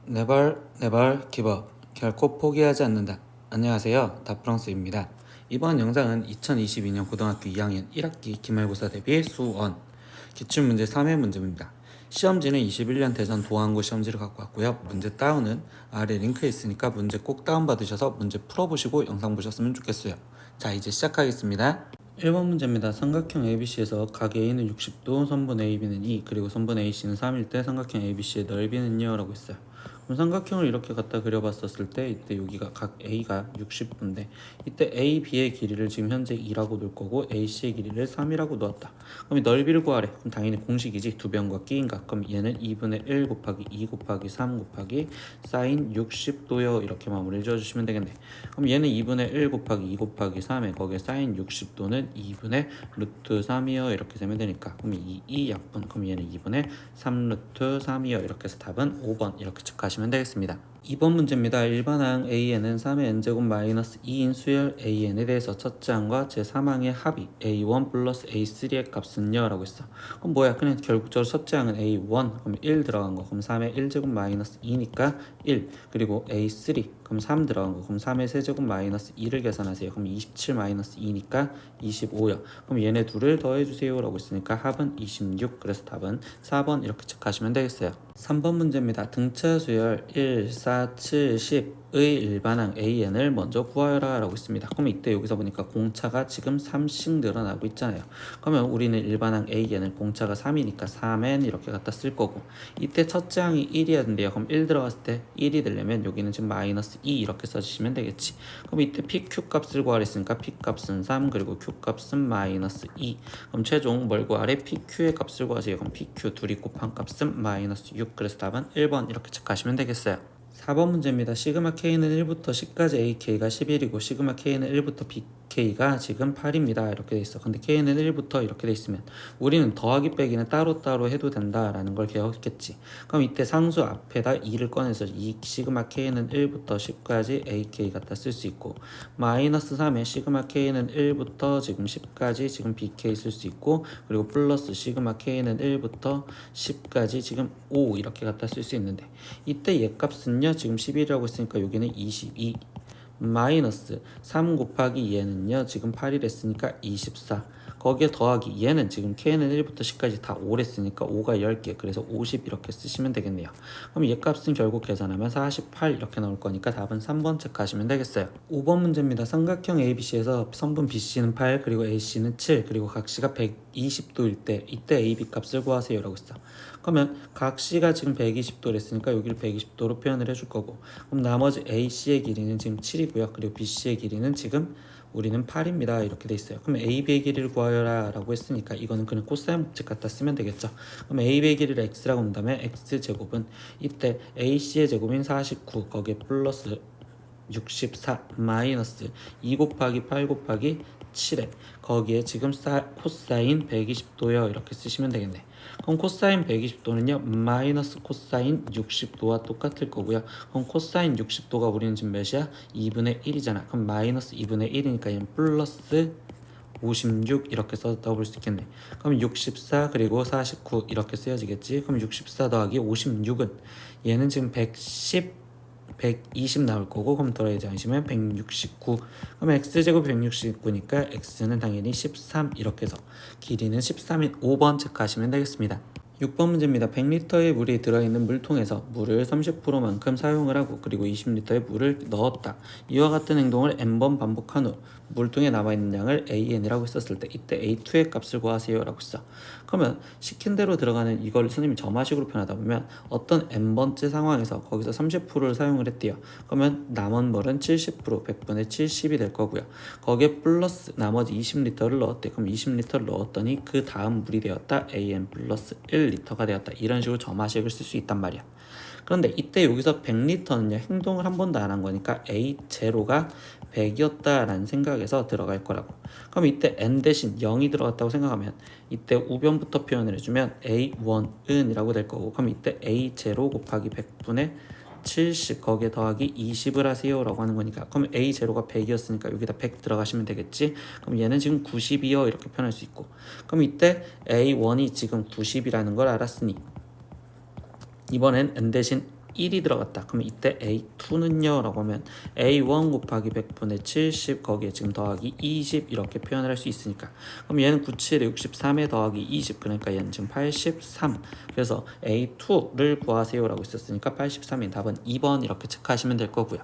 네발 기버 결코 포기하지 않는다. 안녕하세요, 다프랑스입니다. 이번 영상은 2022년 고등학교 2학년 1학기 기말고사 대비 수원 기출문제 3회 문제입니다. 시험지는 21년 대전 도안고 시험지를 갖고 왔고요. 문제 다운은 아래 링크에 있으니까 문제 꼭 다운받으셔서 문제 풀어보시고 영상 보셨으면 좋겠어요. 자, 이제 시작하겠습니다. 1번 문제입니다. 삼각형 ABC에서 각 A는 60도, 선분 AB는 2, 그리고 선분 AC는 3일 때 삼각형 ABC의 넓이는요? 라고 했어요. 그럼 삼각형을 이렇게 갖다 그려봤었을 때 이때 여기가 각 A가 60도인데 이때 AB의 길이를 지금 현재 2라고 놓을 거고 AC의 길이를 3이라고 놓았다. 그럼 이 넓이를 구하래. 그럼 당연히 공식이지. 두 변과 끼인가. 그럼 얘는 2분의 1 곱하기 2 곱하기 3 곱하기 사인 60도요. 이렇게 마무리를 지어주시면 되겠네. 그럼 얘는 2분의 1 곱하기 2 곱하기 3에 거기에 사인 60도는 2분의 루트 3이요. 이렇게 되면 되니까 그럼 2 약분. 그럼 얘는 2분의 3 루트 3이요. 이렇게 해서 답은 5번 이렇게 체크하시면 되겠습니다. 2번 문제입니다. 일반항 AN은 3의 n제곱 마이너스 2인 수열 AN에 대해서 첫째 항과 제3항의 합이 A1 플러스 A3의 값은요? 라고 했어. 그럼 뭐야? 그냥 결국적으로 첫째 항은 A1 그럼 1 들어간 거 그럼 3의 1제곱 마이너스 2니까 1 그리고 A3 그럼 3 들어간 거 그럼 3의 세제곱 마이너스 2를 계산하세요. 그럼 27 마이너스 2니까 25요. 그럼 얘네 둘을 더해주세요 라고 했으니까 합은 26 그래서 답은 4번 이렇게 체크하시면 되겠어요. 3번 문제입니다. 등차 수열 1, 4, 7, 10의 일반항 AN을 먼저 구하여라 라고 있습니다. 그럼 이때 여기서 보니까 공차가 지금 3씩 늘어나고 있잖아요. 그러면 우리는 일반항 AN을 공차가 3이니까 3n 이렇게 갖다 쓸 거고 이때 첫째 항이 1이어야 된대요. 그럼 1 들어갔을 때 1이 되려면 여기는 지금 마이너스 2 이렇게 써주시면 되겠지. 그럼 이때 PQ 값을 구하랬으니까 P 값은 3 그리고 Q 값은 마이너스 2 그럼 최종 뭘 구하래? PQ의 값을 구하세요. 그럼 PQ 둘이 곱한 값은 마이너스 6 그래서 답은 1번 이렇게 체크하시면 되겠어요. 4번 문제입니다. 시그마 K는 1부터 10까지 AK가 11이고 시그마 K는 1부터 BK가 지금 8입니다. 이렇게 돼 있어. 근데 K는 1부터 이렇게 돼 있으면 우리는 더하기 빼기는 따로따로 해도 된다라는 걸 기억했겠지. 그럼 이때 상수 앞에다 2를 꺼내서 이 시그마 K는 1부터 10까지 AK 갖다 쓸 수 있고 마이너스 3에 시그마 K는 1부터 지금 10까지 지금 BK 쓸 수 있고 그리고 플러스 시그마 K는 1부터 10까지 지금 5 이렇게 갖다 쓸 수 있는데 이때 얘 값은요 지금 11이라고 했으니까 여기는 22 마이너스 3 곱하기 얘는요 지금 8이랬으니까 24 거기에 더하기 얘는 지금 K는 1부터 10까지 다 5랬으니까 5가 10개 그래서 50 이렇게 쓰시면 되겠네요. 그럼 얘 값은 결국 계산하면 48 이렇게 나올 거니까 답은 3번 체크하시면 되겠어요. 5번 문제입니다. 삼각형 ABC에서 선분 BC는 8 그리고 AC는 7 그리고 각 C가 120도일 때 이때 AB 값을 구하세요 라고 했어. 그러면 각 C가 지금 120도랬으니까 여기를 120도로 표현을 해줄 거고 그럼 나머지 AC의 길이는 지금 7이고요. 그리고 BC의 길이는 지금 우리는 8입니다. 이렇게 돼 있어요. 그럼 AB의 길이를 구하여라 라고 했으니까 이거는 그냥 코사인 법칙 갖다 쓰면 되겠죠. 그럼 AB의 길이를 X라고 한다면 X제곱은 이때 AC의 제곱인 49 거기에 플러스 64 마이너스 2 곱하기 8 곱하기 7에 거기에 지금 코사인 120도요 이렇게 쓰시면 되겠네. 그럼 코사인 120도는요 마이너스 코사인 60도와 똑같을 거고요. 그럼 코사인 60도가 우리는 지금 몇이야? 2분의 1이잖아. 그럼 마이너스 2분의 1이니까 얘는 플러스 56 이렇게 써다 볼 수 있겠네. 그럼 64 그리고 49 이렇게 쓰여지겠지. 그럼 64 더하기 56은 얘는 지금 120 나올 거고 그럼 더해지 않으시면 169 그럼 x제곱 169니까 x는 당연히 13 이렇게 해서 길이는 13인 5번 체크하시면 되겠습니다. 6번 문제입니다. 100리터의 물이 들어있는 물통에서 물을 30%만큼 사용을 하고 그리고 20리터의 물을 넣었다. 이와 같은 행동을 n번 반복한 후 물통에 남아있는 양을 AN이라고 했었을 때 이때 A2의 값을 구하세요 라고 했어. 그러면 시킨 대로 들어가는 이걸 선생님이 점화식으로 표현하다 보면 어떤 n번째 상황에서 거기서 30%를 사용을 했대요. 그러면 남은 물은 70% 100분의 70이 될 거고요. 거기에 플러스 나머지 20리터를 넣었대. 그럼 20리터를 넣었더니 그 다음 물이 되었다. AN 플러스 1리터가 되었다. 이런 식으로 점화식을 쓸 수 있단 말이야. 그런데 이때 여기서 100리터는요 행동을 한 번도 안 한 거니까 A0가 100이었다라는 생각에서 들어갈 거라고. 그럼 이때 n 대신 0이 들어갔다고 생각하면 이때 우변부터 표현을 해주면 A1은 이라고 될 거고 그럼 이때 A0 곱하기 100분의 70 거기에 더하기 20을 하세요 라고 하는 거니까 그럼 A0가 100이었으니까 여기다 100 들어가시면 되겠지. 그럼 얘는 지금 90이요 이렇게 표현할 수 있고 그럼 이때 A1이 지금 90이라는 걸 알았으니 이번엔 n 대신 1이 들어갔다. 그러면 이때 A2는요 라고 하면 A1 곱하기 100분의 70 거기에 지금 더하기 20 이렇게 표현을 할 수 있으니까, 그럼 얘는 97에 63에 더하기 20, 그러니까 얘는 지금 83. 그래서 A2를 구하세요 라고 있었으니까 83인 답은 2번 이렇게 체크하시면 될 거고요.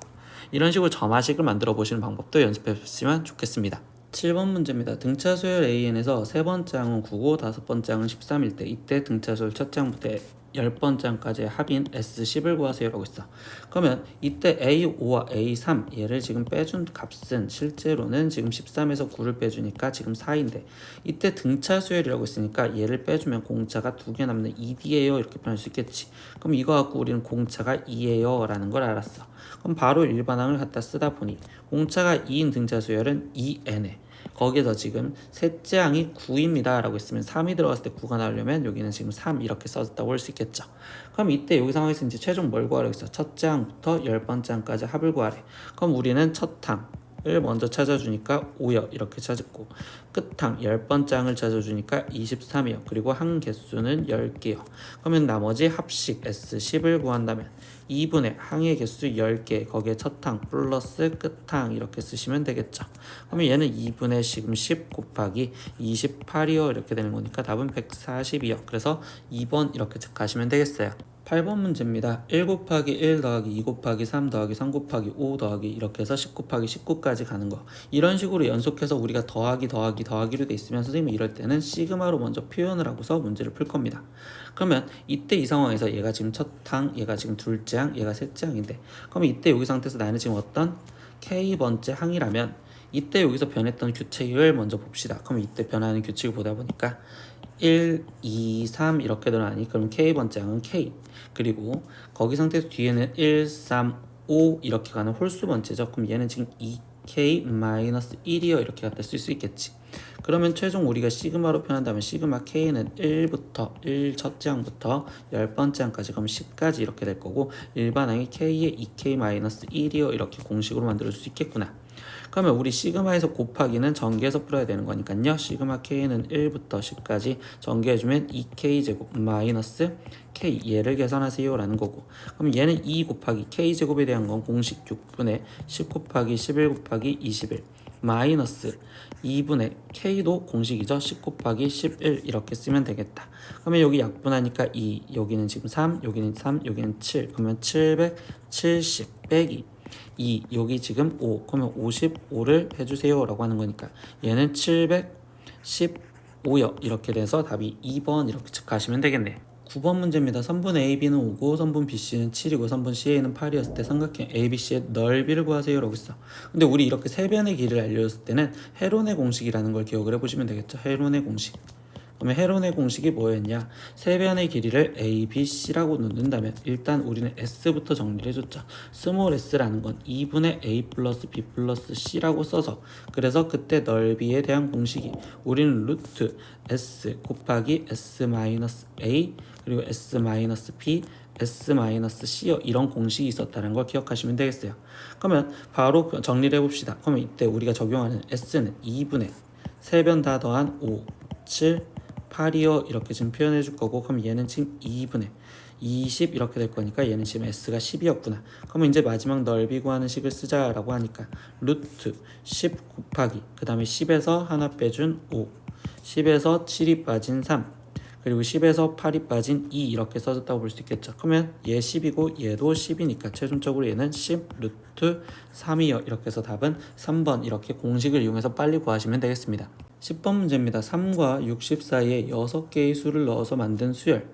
이런 식으로 점화식을 만들어 보시는 방법도 연습해 보시면 좋겠습니다. 7번 문제입니다. 등차 수열 AN에서 세 번째 항은 9고 다섯 번째 항은 13일 때 이때 등차 수열 첫째 항부터 10번째 항까지의 합인 S10을 구하세요 라고 있어. 그러면 이때 A5와 A3 얘를 지금 빼준 값은 실제로는 지금 13에서 9를 빼주니까 지금 4인데, 이때 등차 수열이라고 있으니까 얘를 빼주면 공차가 2개 남는 2D예요 이렇게 표현할 수 있겠지. 그럼 이거 갖고 우리는 공차가 2예요 라는 걸 알았어. 그럼 바로 일반항을 갖다 쓰다 보니 공차가 2인 등차 수열은 2N에 거기에서 지금 셋째 항이 9입니다 라고 했으면 3이 들어갔을 때 9가 나오려면 여기는 지금 3 이렇게 써졌다고 할 수 있겠죠. 그럼 이때 여기 상황에서 이제 최종 뭘 구하라고 했어? 첫째 항부터 10번째 항까지 합을 구하래. 그럼 우리는 첫 항을 먼저 찾아주니까 5여 이렇게 찾았고, 끝항 10번째 항을 찾아주니까 23이요. 그리고 항 개수는 10개요. 그러면 나머지 합식 S10을 구한다면 2분의 항의 개수 10개 거기에 첫항 플러스 끝항 이렇게 쓰시면 되겠죠. 그러면 얘는 2분의 지금 10 곱하기 28이요 이렇게 되는 거니까 답은 140이요. 그래서 2번 이렇게 체크하시면 되겠어요. 8번 문제입니다. 1 곱하기 1 더하기 2 곱하기 3 더하기 3 곱하기 5 더하기 이렇게 해서 10 곱하기 19까지 가는 거. 이런 식으로 연속해서 우리가 더하기로 돼 있으면 선생님이 이럴 때는 시그마로 먼저 표현을 하고서 문제를 풀 겁니다. 그러면 이때 이 상황에서 얘가 지금 첫 항, 얘가 지금 둘째 항, 얘가 셋째 항인데, 그러면 이때 여기 상태에서 나는 지금 어떤 K번째 항이라면 이때 여기서 변했던 규칙을 먼저 봅시다. 그럼 이때 변하는 규칙을 보다 보니까 1, 2, 3 이렇게 늘어나니 그럼 K번째 항은 K, 그리고 거기 상태에서 뒤에는 1, 3, 5 이렇게 가는 홀수 번째죠. 그럼 얘는 지금 2K-1이요 이렇게 갖다 쓸 수 있겠지. 그러면 최종 우리가 시그마로 표현한다면 시그마 K는 1부터 1 첫째 항부터 10번째 항까지 그럼 10까지 이렇게 될 거고, 일반항이 K의 2K-1이요 이렇게 공식으로 만들 수 있겠구나. 그러면 우리 시그마에서 곱하기는 전개해서 풀어야 되는 거니까요. 시그마 K는 1부터 10까지 전개해주면 2K제곱 마이너스 K 얘를 계산하세요 라는 거고, 그럼 얘는 2 곱하기 K제곱에 대한 건 공식 6분의 10 곱하기 11 곱하기 21 마이너스 2분의 K도 공식이죠. 10 곱하기 11 이렇게 쓰면 되겠다. 그러면 여기 약분하니까 2, 여기는 지금 3, 여기는 3, 여기는 7, 그러면 770 빼기 2, 여기 지금 5, 그러면 55를 해주세요 라고 하는 거니까 얘는 715요 이렇게 돼서 답이 2번 이렇게 체크하시면 되겠네. 9번 문제입니다. 선분 AB는 5고 선분 BC는 7이고 선분 CA는 8이었을 때 삼각형 ABC의 넓이를 구하세요 라고 있어. 근데 우리 이렇게 세 변의 길이를 알려줬을 때는 헤론의 공식이라는 걸 기억을 해보시면 되겠죠. 헤론의 공식. 그러면 헤론의 공식이 뭐였냐? 세 변의 길이를 A, B, C라고 놓는다면 일단 우리는 S부터 정리를 해줬죠. 스몰 s라는 건 2분의 A 플러스 B 플러스 C라고 써서, 그래서 그때 넓이에 대한 공식이 우리는 루트 S 곱하기 S 마이너스 A 그리고 S 마이너스 B S 마이너스 C 이런 공식이 있었다는 걸 기억하시면 되겠어요. 그러면 바로 정리를 해봅시다. 그러면 이때 우리가 적용하는 S는 2분의 세 변 다 더한 5, 7, 8이요 이렇게 지금 표현해 줄 거고, 그럼 얘는 지금 2분의 20 이렇게 될 거니까 얘는 지금 S가 10이었구나. 그러면 이제 마지막 넓이 구하는 식을 쓰자라고 하니까 루트 10 곱하기 그 다음에 10에서 하나 빼준 5, 10에서 7이 빠진 3, 그리고 10에서 8이 빠진 2 이렇게 써졌다고 볼 수 있겠죠. 그러면 얘 10이고 얘도 10이니까 최종적으로 얘는 10 루트 3이요 이렇게 해서 답은 3번 이렇게 공식을 이용해서 빨리 구하시면 되겠습니다. 10번 문제입니다. 3과 60 사이에 6개의 수를 넣어서 만든 수열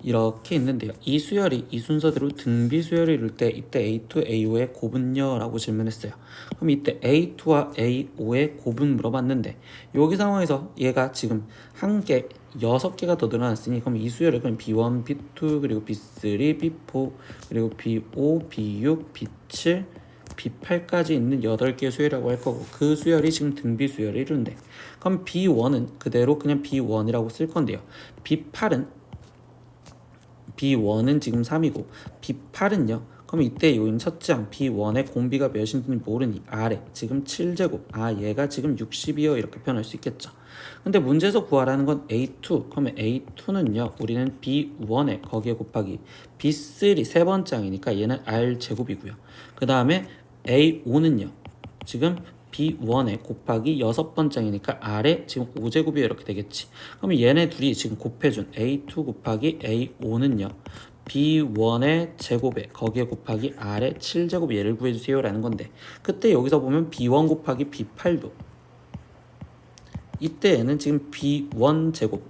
이렇게 있는데요. 이 수열이 이 순서대로 등비 수열을 이룰 때 이때 A2, A5의 곱은요? 라고 질문했어요. 그럼 이때 A2와 A5의 곱은 물어봤는데 여기 상황에서 얘가 지금 한 개, 6개가 더 늘어났으니 그럼 이 수열을 그럼 B1, B2, 그리고 B3, B4, 그리고 B5, B6, B7, B8까지 있는 8개의 수열이라고 할 거고, 그 수열이 지금 등비 수열을 이루는데 그럼 B1은 그대로 그냥 B1이라고 쓸 건데요. B1은 지금 3이고 B8은요. 그럼 이때 요인 첫째 항 B1의 공비가 몇인지 모르니 아래 지금 7제곱 얘가 지금 60이요 이렇게 표현할 수 있겠죠. 근데 문제에서 구하라는 건 A2. 그러면 A2는요 우리는 B1에 거기에 곱하기 B3 세 번째 항이니까 얘는 R 제곱이고요. 그 다음에 A5는요 지금 B1에 곱하기 여섯 번째 항이니까 R에 지금 5제곱이 이렇게 되겠지. 그러면 얘네 둘이 지금 곱해준 A2 곱하기 A5는요 B1의 제곱에 거기에 곱하기 R의 7제곱 얘를 구해주세요 라는 건데, 그때 여기서 보면 B1 곱하기 B8도 이때 얘는 지금 B1 제곱에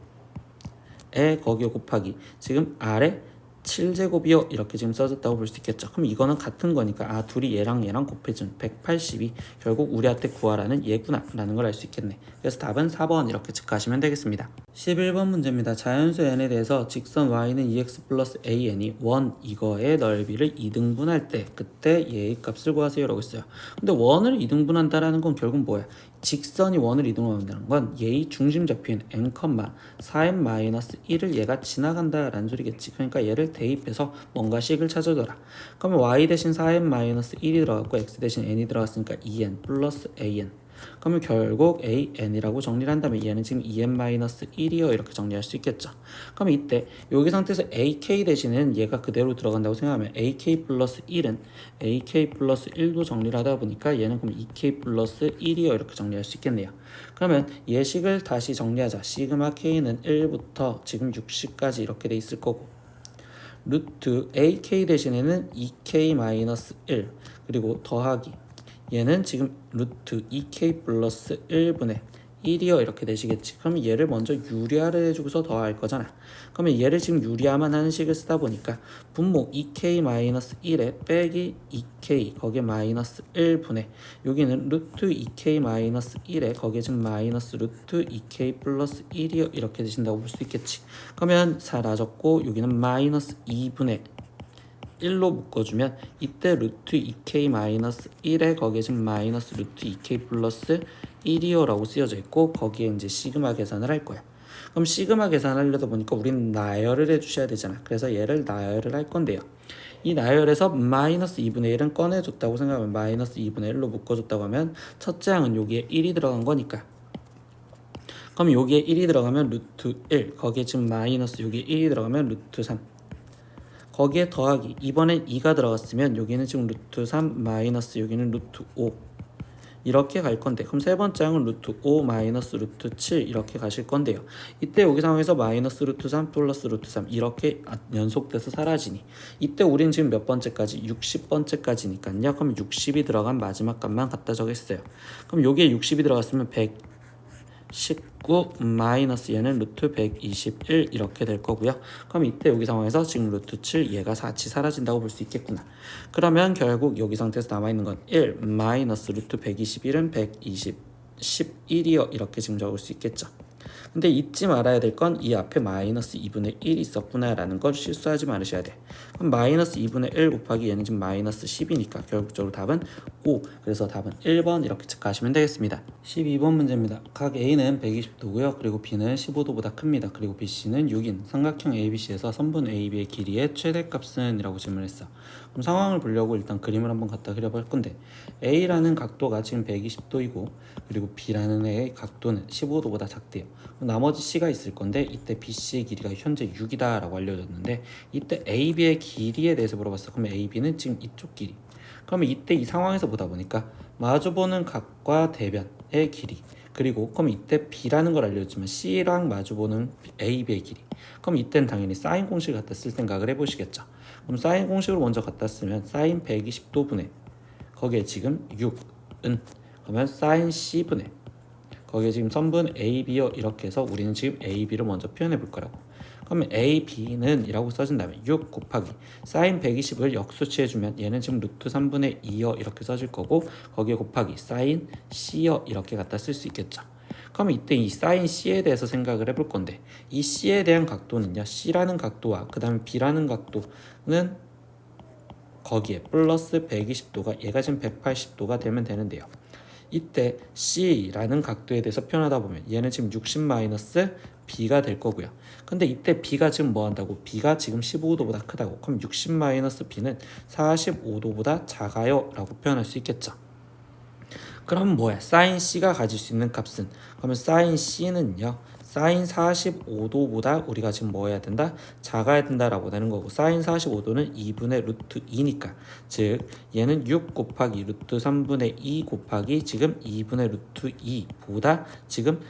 거기에 곱하기 지금 R의 7제곱이요 이렇게 지금 써졌다고 볼 수 있겠죠. 그럼 이거는 같은 거니까 둘이 얘랑 곱해준 180이 결국 우리한테 구하라는 얘구나 라는 걸 알 수 있겠네. 그래서 답은 4번 이렇게 체크하시면 되겠습니다. 11번 문제입니다. 자연수 n에 대해서 직선 y는 2x 플러스 an이 원 이거의 넓이를 2등분할 때 그때 얘의 값을 구하세요 라고 했어요. 근데 원을 2등분한다라는 건 결국 뭐야? 직선이 원을 이동한다는 건 얘의 중심 좌표인 n, 4n-1을 얘가 지나간다 라는 소리겠지. 그러니까 얘를 대입해서 뭔가 식을 찾아줘라. 그러면 y 대신 4n-1이 들어갔고 x 대신 n이 들어갔으니까 2n 플러스 an. 그러면 결국 an이라고 정리를 한다면 얘는 지금 2n-1이요 이렇게 정리할 수 있겠죠. 그러면 이때 여기 상태에서 ak 대신은 얘가 그대로 들어간다고 생각하면 ak 플러스 1은 ak 플러스 1도 정리를 하다 보니까 얘는 그럼 2k 플러스 1이요 이렇게 정리할 수 있겠네요. 그러면 예식을 다시 정리하자. 시그마 k는 1부터 지금 60까지 이렇게 돼 있을 거고, 루트 ak 대신에는 2k-1 그리고 더하기 얘는 지금 루트 2k 플러스 1분의 1이요 이렇게 되시겠지. 그러면 얘를 먼저 유리화를 해주고서 더할 거잖아. 그러면 얘를 지금 유리화만 하는 식을 쓰다 보니까 분모 2k-1에 빼기 2k 거기에 마이너스 1분의 여기는 루트 2k-1에 거기에 지금 마이너스 루트 2k 플러스 1이요 이렇게 되신다고 볼 수 있겠지. 그러면 사라졌고 여기는 마이너스 2분의 1로 묶어주면 이때 루트 2k-1에 거기에 지금 마이너스 루트 2k 플러스 1이요 라고 쓰여져 있고, 거기에 이제 시그마 계산을 할 거야. 그럼 시그마 계산하려다 보니까 우린 나열을 해주셔야 되잖아. 그래서 얘를 나열을 할 건데요. 이 나열에서 마이너스 2분의 1은 꺼내줬다고 생각하면 마이너스 2분의 1로 묶어줬다고 하면 첫째 항은 여기에 1이 들어간 거니까, 그럼 여기에 1이 들어가면 루트 1 거기에 지금 마이너스 여기에 1이 들어가면 루트 3 거기에 더하기 이번엔 2가 들어갔으면 여기는 지금 루트 3 마이너스 여기는 루트 5 이렇게 갈 건데, 그럼 세 번째 항은 루트 5 마이너스 루트 7 이렇게 가실 건데요. 이때 여기 상황에서 마이너스 루트 3 플러스 루트 3 이렇게 연속돼서 사라지니 이때 우린 지금 몇 번째까지? 60번째까지니까요. 그럼 60이 들어간 마지막 값만 갖다 적겠어요. 그럼 여기에 60이 들어갔으면 119 마이너스 얘는 루트 121 이렇게 될 거고요. 그럼 이때 여기 상황에서 지금 루트 7 얘가 같이 사라진다고 볼 수 있겠구나. 그러면 결국 여기 상태에서 남아있는 건 1 마이너스 루트 121은 11이요 이렇게 지금 적을 수 있겠죠. 근데 잊지 말아야 될 건 이 앞에 마이너스 2분의 1이 있었구나 라는 걸 실수하지 말으셔야 돼. 그럼 마이너스 2분의 1 곱하기 얘는 지금 마이너스 10이니까 결국적으로 답은 5. 그래서 답은 1번 이렇게 체크하시면 되겠습니다. 12번 문제입니다. 각 A는 120도고요. 그리고 B는 15도보다 큽니다. 그리고 BC는 6인 삼각형 ABC에서 선분 AB의 길이의 최대값은? 이라고 질문했어. 그럼 상황을 보려고 일단 그림을 한번 갖다 그려볼 건데, A라는 각도가 지금 120도이고 그리고 B라는 애의 각도는 15도보다 작대요. 나머지 C가 있을 건데 이때 BC의 길이가 현재 6이다 라고 알려줬는데, 이때 AB의 길이에 대해서 물어봤어. 그러면 AB는 지금 이쪽 길이. 그러면 이때 이 상황에서 보다 보니까 마주보는 각과 대변의 길이, 그리고 그럼 이때 B라는 걸 알려줬지만 C랑 마주보는 AB의 길이, 그럼 이때는 당연히 사인 공식을 갖다 쓸 생각을 해보시겠죠. 그럼 사인 공식으로 먼저 갖다 쓰면 사인 120도분의 거기에 지금 6은 그러면 사인 C분의 거기에 지금 선분 AB요 이렇게 해서 우리는 지금 AB를 먼저 표현해 볼 거라고. 그러면 AB는 이라고 써진다면 6 곱하기 사인 120을 역수치해주면 얘는 지금 루트 3분의 2요 이렇게 써질 거고, 거기에 곱하기 사인 C요 이렇게 갖다 쓸 수 있겠죠. 그러면 이때 이 사인 C에 대해서 생각을 해볼 건데, 이 C에 대한 각도는요 C라는 각도와 그 다음에 B라는 각도는 거기에 플러스 120도가 얘가 지금 180도가 되면 되는데요. 이때 C라는 각도에 대해서 표현하다 보면 얘는 지금 60 마이너스 b가 될 거고요. 근데 이때 b가 지금 뭐 한다고? b가 지금 15도보다 크다고. 그럼 60-b는 45도보다 작아요 라고 표현할 수 있겠죠. 그럼 뭐야? sin c가 가질 수 있는 값은, 그러면 sin c는요 sin 45도보다 우리가 지금 뭐 해야 된다? 작아야 된다라고 되는 거고, sin 45도는 2분의 루트 2니까, 즉 얘는 6 곱하기 루트 3분의 2 곱하기 지금 2분의 루트 2보다 지금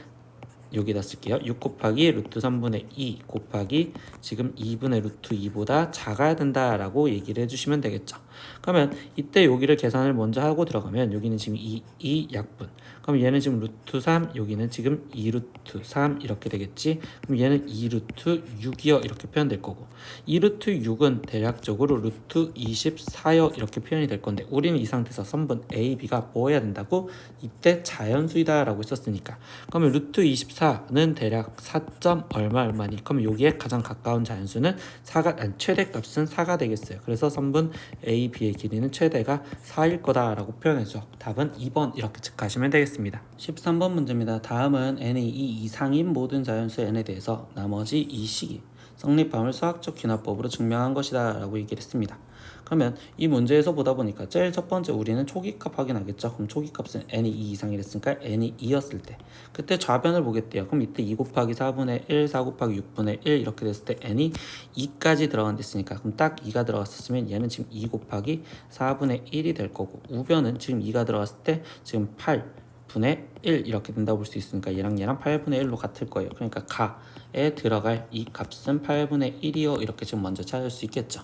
여기다 쓸게요. 6 곱하기 루트 3분의 2 곱하기 지금 2분의 루트 2보다 작아야 된다라고 얘기를 해주시면 되겠죠. 그러면 이때 여기를 계산을 먼저 하고 들어가면 여기는 지금 2 약분, 그럼 얘는 지금 루트 3, 여기는 지금 2 루트 3 이렇게 되겠지. 그럼 얘는 2 루트 6이요 이렇게 표현될 거고, 2 루트 6은 대략적으로 루트 24요 이렇게 표현이 될 건데, 우리는 이 상태에서 선분 A, B가 뭐 해야 된다고? 이때 자연수이다 라고 했었으니까, 그러면 루트 24는 대략 4. 얼마니? 그럼 여기에 가장 가까운 자연수는 4가, 최대값은 4가 되겠어요. 그래서 선분 A, B의 길이는 최대가 4일 거다 라고 표현해서 답은 2번 이렇게 측하시면 되겠습니다. 13번 문제입니다. 다음은 n의 2 이상인 모든 자연수 n에 대해서 나머지 이 식이 성립함을 수학적 귀납법으로 증명한 것이다 라고 얘기를 했습니다. 그러면 이 문제에서 보다 보니까 제일 첫 번째 우리는 초기값 확인하겠죠. 그럼 초기값은 n이 2 이상이랬으니까 n이 2였을 때 그때 좌변을 보겠대요. 그럼 이때 2 곱하기 4분의 1, 4 곱하기 6분의 1 이렇게 됐을 때 n이 2까지 들어간댔으니까, 그럼 딱 2가 들어갔었으면 얘는 지금 2 곱하기 4분의 1이 될 거고, 우변은 지금 2가 들어갔을 때 지금 8분의 1 이렇게 된다고 볼 수 있으니까 얘랑 8분의 1로 같을 거예요. 그러니까 가에 들어갈 이 값은 8분의 1이요 이렇게 지금 먼저 찾을 수 있겠죠.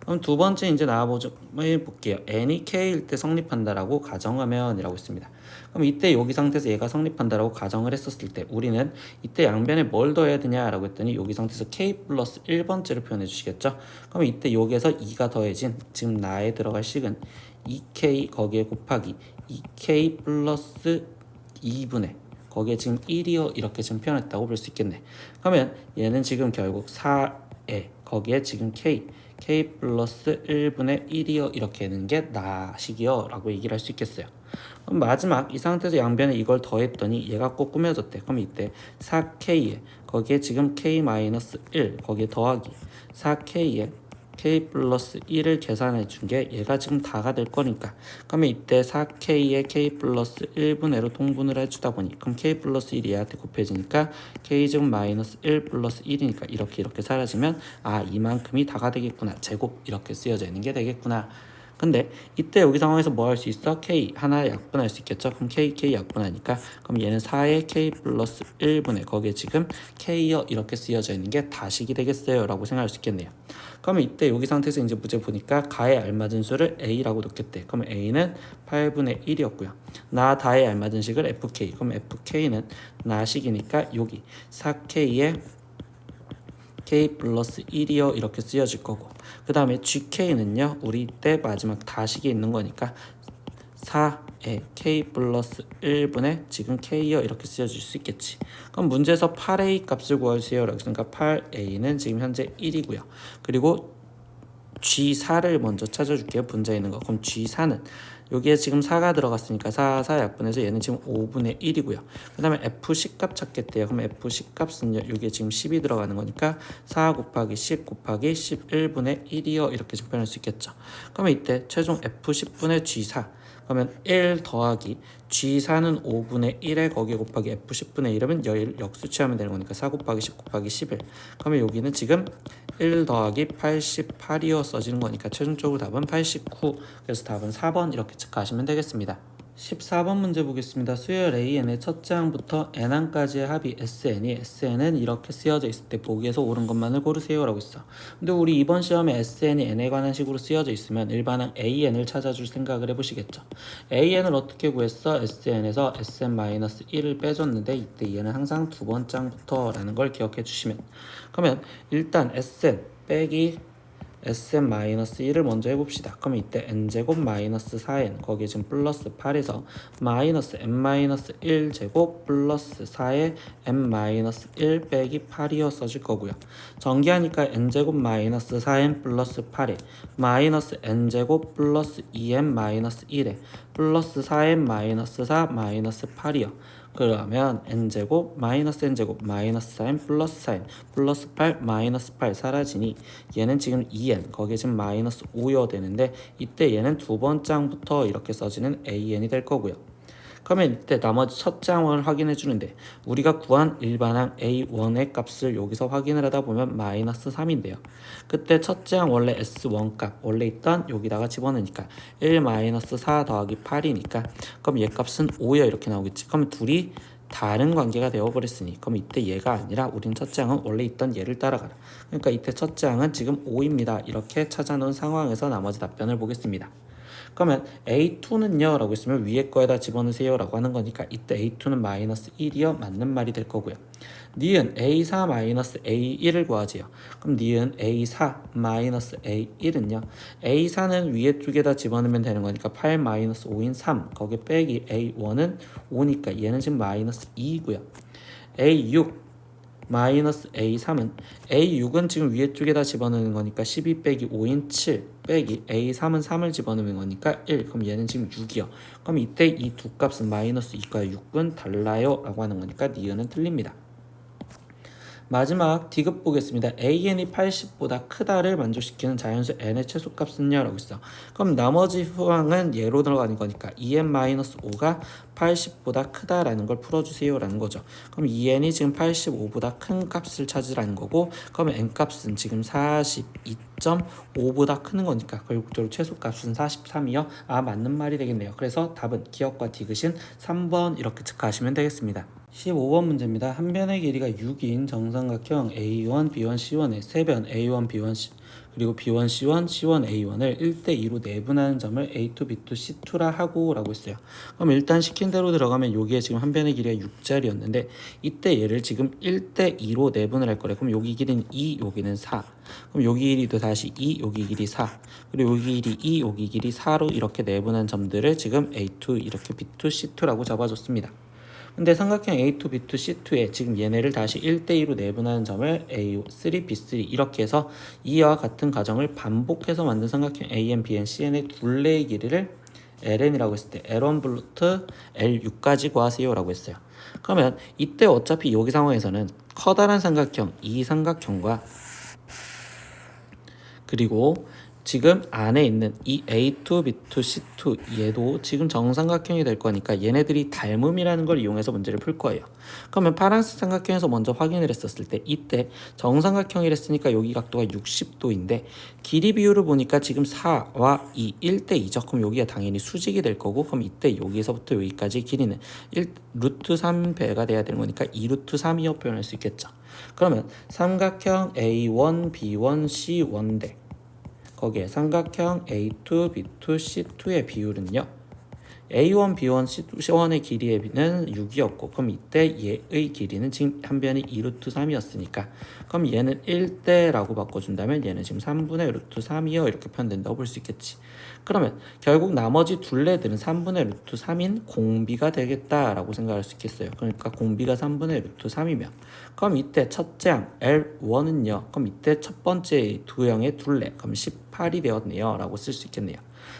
그럼 두 번째 이제 나와볼게요. n이 k일 때 성립한다라고 가정하면 이라고 있습니다. 그럼 이때 여기 상태에서 얘가 성립한다라고 가정을 했었을 때 우리는 이때 양변에 뭘 더해야 되냐라고 했더니 여기 상태에서 k 플러스 1번째를 표현해 주시겠죠. 그럼 이때 여기에서 2가 더해진 지금 나에 들어갈 식은 2k 거기에 곱하기 2k 플러스 2분의 거기에 지금 1이요 이렇게 지금 표현했다고 볼 수 있겠네. 그러면 얘는 지금 결국 4에 거기에 지금 k 플러스 1분의 1이요 이렇게 되는 게 나식이요 라고 얘기를 할 수 있겠어요. 그럼 마지막 이 상태에서 양변에 이걸 더했더니 얘가 꼭 꾸며졌대. 그럼 이때 4k에 거기에 지금 k-1 거기에 더하기 4k에 k 플러스 1을 계산해 준 게 얘가 지금 다가 될 거니까, 그러면 이때 4k에 k 플러스 1분의로 통분을 해주다 보니 그럼 k 플러스 1이 얘한테 곱해지니까 k 제곱 마이너스 1 플러스 1이니까 이렇게 사라지면 아 이만큼이 다가 되겠구나, 제곱 이렇게 쓰여져 있는 게 되겠구나. 근데 이때 여기 상황에서 뭐 할 수 있어? k 하나 약분할 수 있겠죠. 그럼 k 약분하니까 그럼 얘는 4의 k 플러스 1분의 거기에 지금 k요 이렇게 쓰여져 있는 게 다식이 되겠어요 라고 생각할 수 있겠네요. 그러면 이때 여기 상태에서 이제 문제 보니까 가에 알맞은 수를 a라고 놓겠대. 그럼 a는 8분의 1이었고요. 나 다에 알맞은 식을 fk, 그럼 fk는 나식이니까 여기 4k에 k 플러스 1이요 이렇게 쓰여질 거고, 그 다음에 gk는요 우리 이때 마지막 다식이 있는 거니까 4에 k 플러스 1분의 지금 k요 이렇게 쓰여질 수 있겠지. 그럼 문제에서 8a 값을 구하세요 라고 했으니까 8a는 지금 현재 1이고요. 그리고 G4를 먼저 찾아줄게요. 분자에 있는 거. 그럼 G4는 여기에 지금 4가 들어갔으니까 4 약분해서 얘는 지금 5분의 1이고요. 그 다음에 F 10값 찾겠대요. 그럼 F 10값은 여기에 지금 10이 들어가는 거니까 4 곱하기 10 곱하기 11분의 1이요 이렇게 좀 표현할 수 있겠죠. 그러면 이때 최종 F 10분의 G4 그러면 1 더하기 G4는 5분의 1에 거기에 곱하기 F 10분의 1이면 역수치하면 되는 거니까 4 곱하기 10 곱하기 11. 그러면 여기는 지금 1 더하기 88이어 써지는 거니까 최종적으로 답은 89. 그래서 답은 4번 이렇게 체크하시면 되겠습니다. 14번 문제 보겠습니다. 수열 AN의 첫째 항부터 n항까지의 합이 SN이 SN은 이렇게 쓰여져 있을 때 보기에서 옳은 것만을 고르세요 라고 있어. 근데 우리 이번 시험에 SN이 n에 관한 식으로 쓰여져 있으면 일반항 AN을 찾아줄 생각을 해보시겠죠. AN을 어떻게 구했어? SN에서 SN-1을 빼줬는데 이때 얘는 항상 두 번째 항부터 라는 걸 기억해 주시면, 그러면 일단 SN 빼기 Sn-1을 먼저 해봅시다. 그럼 이때 n제곱 마이너스 4n 거기에 지금 플러스 8에서 마이너스 n-1 제곱 플러스 4의 n-1 빼기 8이어 써질 거고요. 전기하니까 n제곱 마이너스 4n 플러스 8에 마이너스 n제곱 플러스 2n 마이너스 1에 플러스 4n 마이너스 4 마이너스 8이요. 그러면 n제곱 마이너스 n제곱 마이너스 사인 플러스 사인 플러스 8 마이너스 8 사라지니 얘는 지금 2n 거기에 지금 마이너스 5여 되는데 이때 얘는 두 번째 항부터 이렇게 써지는 an이 될 거고요. 그러면 이때 나머지 첫째 항을 확인해 주는데 우리가 구한 일반항 a1의 값을 여기서 확인을 하다 보면 마이너스 3인데요. 그때 첫째 항 원래 s1 값 원래 있던 여기다가 집어넣으니까 1 마이너스 4 더하기 8이니까 그럼 얘 값은 5여 이렇게 나오겠지. 그러면 둘이 다른 관계가 되어버렸으니 그럼 이때 얘가 아니라 우린 첫째 항은 원래 있던 얘를 따라가라. 그러니까 이때 첫째 항은 지금 5입니다. 이렇게 찾아놓은 상황에서 나머지 답변을 보겠습니다. 그러면 A2는요 라고 했으면 위에 거에다 집어넣으세요 라고 하는 거니까 이때 A2는 마이너스 1이요 맞는 말이 될 거고요. 니은 A4 마이너스 A1을 구하지요. 그럼 니은 A4 마이너스 A1은요 A4는 위에 두 개 다 집어넣으면 되는 거니까 8 마이너스 5인 3 거기에 빼기 A1은 5니까 얘는 지금 마이너스 2고요. A6 마이너스 A3은 A6은 지금 위에 두 개 다 집어넣는 거니까 12 빼기 5인 7 빼기 A3은 3을 집어넣는 거니까 1 그럼 얘는 지금 6이요. 그럼 이때 이 두 값은 마이너스 2과 6은 달라요 라고 하는 거니까 니은은 틀립니다. 마지막 D급 보겠습니다. AN이 80보다 크다를 만족시키는 자연수 N의 최소값은요? 라고 있어. 그럼 나머지 후항은 예로 들어가는 거니까 2n-5가 80보다 크다라는 걸 풀어주세요 라는 거죠. 그럼 2n이 지금 85보다 큰 값을 찾으라는 거고 그러면 n값은 지금 42.5보다 크는 거니까 결국적으로 최소값은 43이요. 아 맞는 말이 되겠네요. 그래서 답은 기억과 디귿인 3번 이렇게 체크하시면 되겠습니다. 15번 문제입니다. 한 변의 길이가 6인 정삼각형 A1, B1, C1의 세 변 A1, B1, C, 그리고 B1, C1, C1, A1을 1대2로 내분하는 점을 A2, B2, C2라 하고 라고 했어요. 그럼 일단 시킨 대로 들어가면 여기에 지금 한 변의 길이가 6짜리였는데 이때 얘를 지금 1대2로 내분을 할 거래. 그럼 여기 길이는 2, 여기는 4. 그럼 여기 길이도 다시 2, 여기 길이 4. 그리고 여기 길이 2, 여기 길이 4로 이렇게 내분한 점들을 지금 A2, 이렇게 B2, C2라고 잡아줬습니다. 근데 삼각형 A2, B2, C2에 지금 얘네를 다시 1대2로 내분하는 점을 A3, B3 이렇게 해서 이와 같은 과정을 반복해서 만든 삼각형 AN, BN, CN의 둘레의 길이를 LN이라고 했을 때 L1 플러스 L6까지 구하세요 라고 했어요. 그러면 이때 어차피 여기 상황에서는 커다란 삼각형 이 삼각형과 그리고 지금 안에 있는 이 A2, B2, C2 얘도 지금 정삼각형이 될 거니까 얘네들이 닮음이라는 걸 이용해서 문제를 풀 거예요. 그러면 파란색 삼각형에서 먼저 확인을 했었을 때 이때 정삼각형이랬으니까 여기 각도가 60도인데 길이 비율을 보니까 지금 4와 2, 1대2죠. 그럼 여기가 당연히 수직이 될 거고 그럼 이때 여기서부터 여기까지 길이는 루트 3배가 돼야 되는 거니까 2루트 3이어 표현할 수 있겠죠. 그러면 삼각형 A1, B1, C1대 거기에 삼각형 A2, B2, C2의 비율은요. A1, B1, C1의 길이의 비는 6이었고 그럼 이때 얘의 길이는 지금 한 변이 2루트 3이었으니까 그럼 얘는 1대라고 바꿔준다면 얘는 지금 3분의 루트 3이요 이렇게 표현된다고 볼 수 있겠지. 그러면 결국 나머지 둘레들은 3분의 루트 3인 공비가 되겠다라고 생각할 수 있겠어요. 그러니까 공비가 3분의 루트 3이면 그럼 이때 첫째 항 L1은요. 그럼 이때 첫 번째 두 형의 둘레 그럼 18이 되었네요 라고 쓸 수 있겠네요.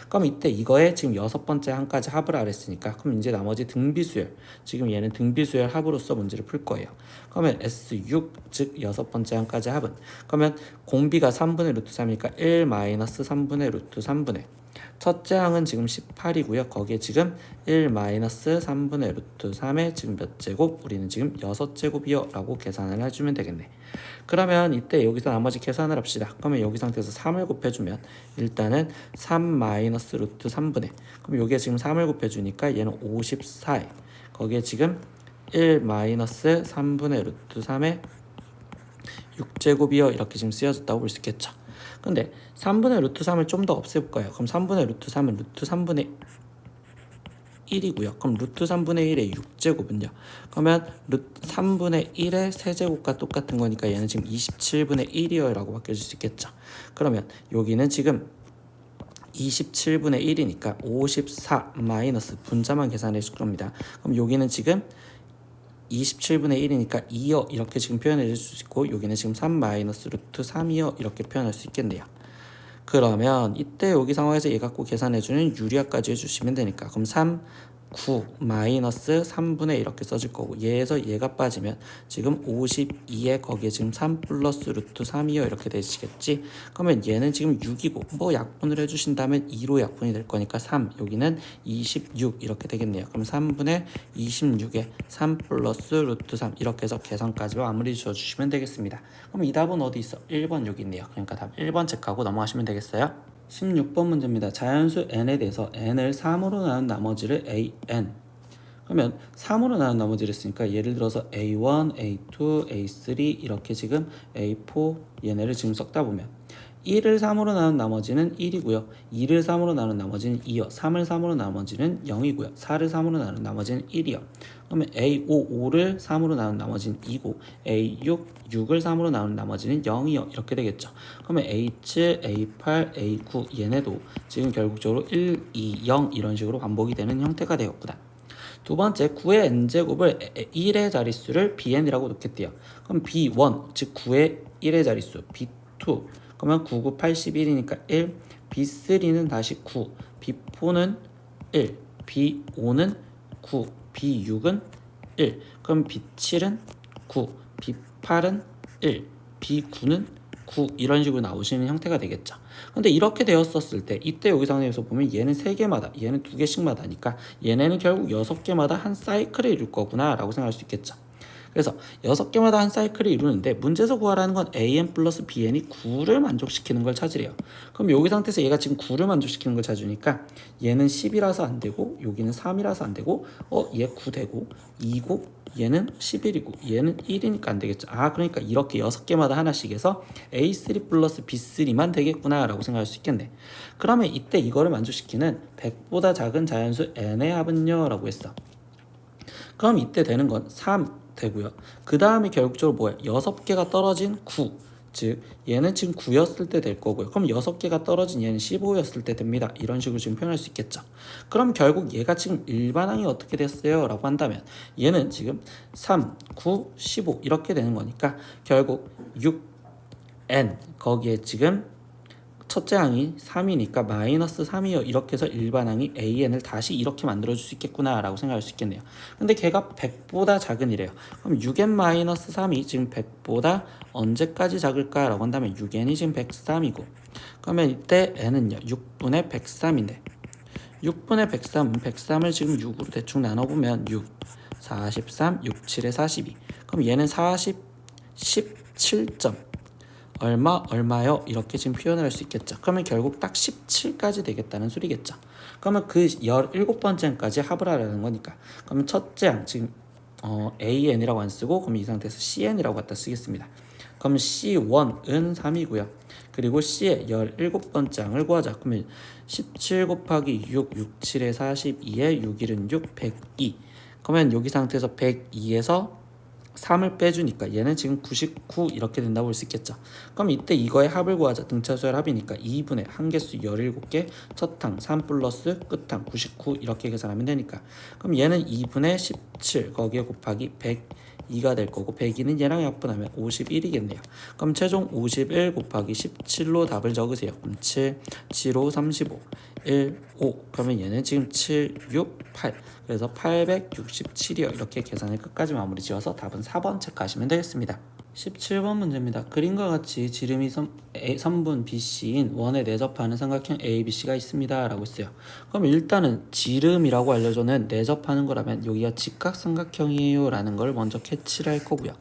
그럼 이때 이거에 지금 여섯 번째 항까지 합을 하랬으니까 그럼 이제 나머지 등비수열 지금 얘는 등비수열 합으로서 문제를 풀 거예요. 그러면 S6 즉 여섯 번째 항까지 합은 그러면 공비가 3분의 루트 3이니까 1 마이너스 3분의 루트 3분의 첫째 항은 지금 18이고요. 거기에 지금 1 마이너스 3분의 루트 3의 지금 몇 제곱? 우리는 지금 6제곱이요 라고 계산을 해주면 되겠네. 그러면 이때 여기서 나머지 계산을 합시다. 그러면 여기 상태에서 3을 곱해주면 일단은 3 마이너스 루트 3분의 그럼 여기에 지금 3을 곱해주니까 얘는 54에 거기에 지금 1 마이너스 3분의 루트 3의 6제곱이요 이렇게 지금 쓰여졌다고 볼 수 있겠죠. 근데 3분의 루트 3을 좀 더 없애볼 거예요. 그럼 3분의 루트 3은 루트 3분의 1이고요. 그럼 루트 3분의 1의 6제곱은요. 그러면 루트 3분의 1의 세제곱과 똑같은 거니까 얘는 지금 27분의 1이요 라고 바뀌어질 수 있겠죠. 그러면 여기는 지금 27분의 1이니까 54 마이너스 분자만 계산해 줄 겁니다. 그럼 여기는 지금 27분의 1이니까 2여 이렇게 지금 표현해 줄 수 있고 여기는 지금 3 마이너스 루트 3이여 이렇게 표현할 수 있겠네요. 그러면 이때 여기 상황에서 얘 갖고 계산해주는 유리화까지 해주시면 되니까 그럼 3 9 마이너스 3분의 이렇게 써질 거고 얘에서 얘가 빠지면 지금 52에 거기에 지금 3 플러스 루트 3이요 이렇게 되시겠지. 그러면 얘는 지금 6이고 뭐 약분을 해주신다면 2로 약분이 될 거니까 3 여기는 26 이렇게 되겠네요. 그럼 3분의 26에 3 플러스 루트 3 이렇게 해서 계산까지 마무리 지어주시면 되겠습니다. 그럼 이 답은 어디 있어? 1번 여기 있네요. 그러니까 답 1번 체크하고 넘어가시면 되겠어요. 16번 문제입니다. 자연수 n에 대해서 n을 3으로 나눈 나머지를 an. 그러면 3으로 나눈 나머지를 했으니까 예를 들어서 a1, a2, a3 이렇게 지금 a4 얘네를 지금 썩다 보면 1을 3으로 나눈 나머지는 1이고요. 2를 3으로 나눈 나머지는 2요. 3을 3으로 나머지는 0이고요. 4를 3으로 나눈 나머지는 1이요. 그러면 A5, 5를 3으로 나눈 나머지는 2고 A6, 6을 3으로 나눈 나머지는 0이요. 이렇게 되겠죠. 그러면 A7, A8, A9 얘네도 지금 결국적으로 1, 2, 0 이런 식으로 반복이 되는 형태가 되었구나. 두 번째 9의 n제곱을 1의 자릿수를 bn이라고 놓겠대요. 그럼 b1 즉 9의 1의 자릿수 b2 그러면 9, 9, 81이니까 1 b3는 다시 9 b4는 1 b5는 9 b6은 1 그럼 b7은 9 b8은 1 b9는 9 이런 식으로 나오시는 형태가 되겠죠. 근데 이렇게 되었었을 때 이때 여기 상황에서 보면 얘는 3개마다 얘는 2개씩마다니까 얘네는 결국 6개마다 한 사이클을 이룰 거구나 라고 생각할 수 있겠죠. 그래서 6개마다 한 사이클을 이루는데 문제에서 구하라는 건 an 플러스 bn이 9를 만족시키는 걸 찾으래요. 그럼 여기 상태에서 얘가 지금 9를 만족시키는 걸 찾으니까 얘는 10이라서 안 되고 여기는 3이라서 안 되고 얘 9 되고 2고 얘는 11이고 얘는 1이니까 안 되겠죠. 그러니까 이렇게 6개마다 하나씩 해서 A3 플러스 B3만 되겠구나 라고 생각할 수 있겠네. 그러면 이때 이거를 만족시키는 100보다 작은 자연수 n의 합은요 라고 했어. 그럼 이때 되는 건 3 되고요. 그 다음에 결국적으로 뭐야? 6개가 떨어진 9. 즉 얘는 지금 9였을 때 될 거고요. 그럼 6개가 떨어진 얘는 15였을 때 됩니다. 이런 식으로 지금 표현할 수 있겠죠. 그럼 결국 얘가 지금 일반항이 어떻게 됐어요? 라고 한다면 얘는 지금 3, 9, 15 이렇게 되는 거니까 결국 6n 거기에 지금 첫째 항이 3이니까 마이너스 3이요. 이렇게 해서 일반항이 an을 다시 이렇게 만들어줄 수 있겠구나 라고 생각할 수 있겠네요. 근데 걔가 100보다 작은 이래요. 그럼 6n 마이너스 3이 지금 100보다 언제까지 작을까 라고 한다면 6n이 지금 103이고 그러면 이때 n은요 6분의 103인데 6분의 103은 103을 지금 6으로 대충 나눠보면 6, 43, 6, 7에 42 그럼 얘는 40, 17점 얼마요? 이렇게 지금 표현을 할 수 있겠죠. 그러면 결국 딱 17까지 되겠다는 소리겠죠. 그러면 그 17번째까지 합을 하라는 거니까. 그러면 첫째 항 지금 AN이라고 안 쓰고 그럼 이 상태에서 CN이라고 갖다 쓰겠습니다. 그러면 C1은 3이고요. 그리고 C의 17번째 항을 구하자. 그러면 17 곱하기 6, 6, 7에 42에 6, 1은 6, 102. 그러면 여기 상태에서 102에서 3을 빼주니까 얘는 지금 99 이렇게 된다고 볼 수 있겠죠. 그럼 이때 이거의 합을 구하자. 등차수열 합이니까 2분의 한개수 17개 첫항 3 플러스 끝항 99 이렇게 계산하면 되니까 그럼 얘는 2분의 17 거기에 곱하기 102가 될 거고 102는 얘랑 약분하면 51이겠네요. 그럼 최종 51 곱하기 17로 답을 적으세요. 그럼 7, 7, 5, 35 1, 5 그러면 얘는 지금 7, 6, 8 그래서 867이요. 이렇게 계산을 끝까지 마무리 지어서 답은 4번 체크하시면 되겠습니다. 17번 문제입니다. 그림과 같이 지름이 선분 BC인 원에 내접하는 삼각형 ABC가 있습니다 라고 했어요. 그럼 일단은 지름이라고 알려줘는 내접하는 거라면 여기가 직각삼각형이에요 라는 걸 먼저 캐치를 할 거고요.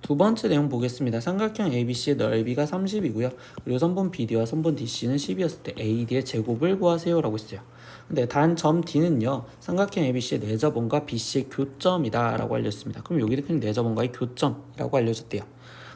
두 번째 내용 보겠습니다. 삼각형 ABC의 넓이가 30이고요. 그리고 선분 BD와 선분 DC는 10이었을 때 AD의 제곱을 구하세요 라고 했어요. 근데 단 점 D는요. 삼각형 ABC의 내접원과 BC의 교점이다 라고 알려졌습니다. 그럼 여기도 그냥 내접원과의 교점이라고 알려졌대요.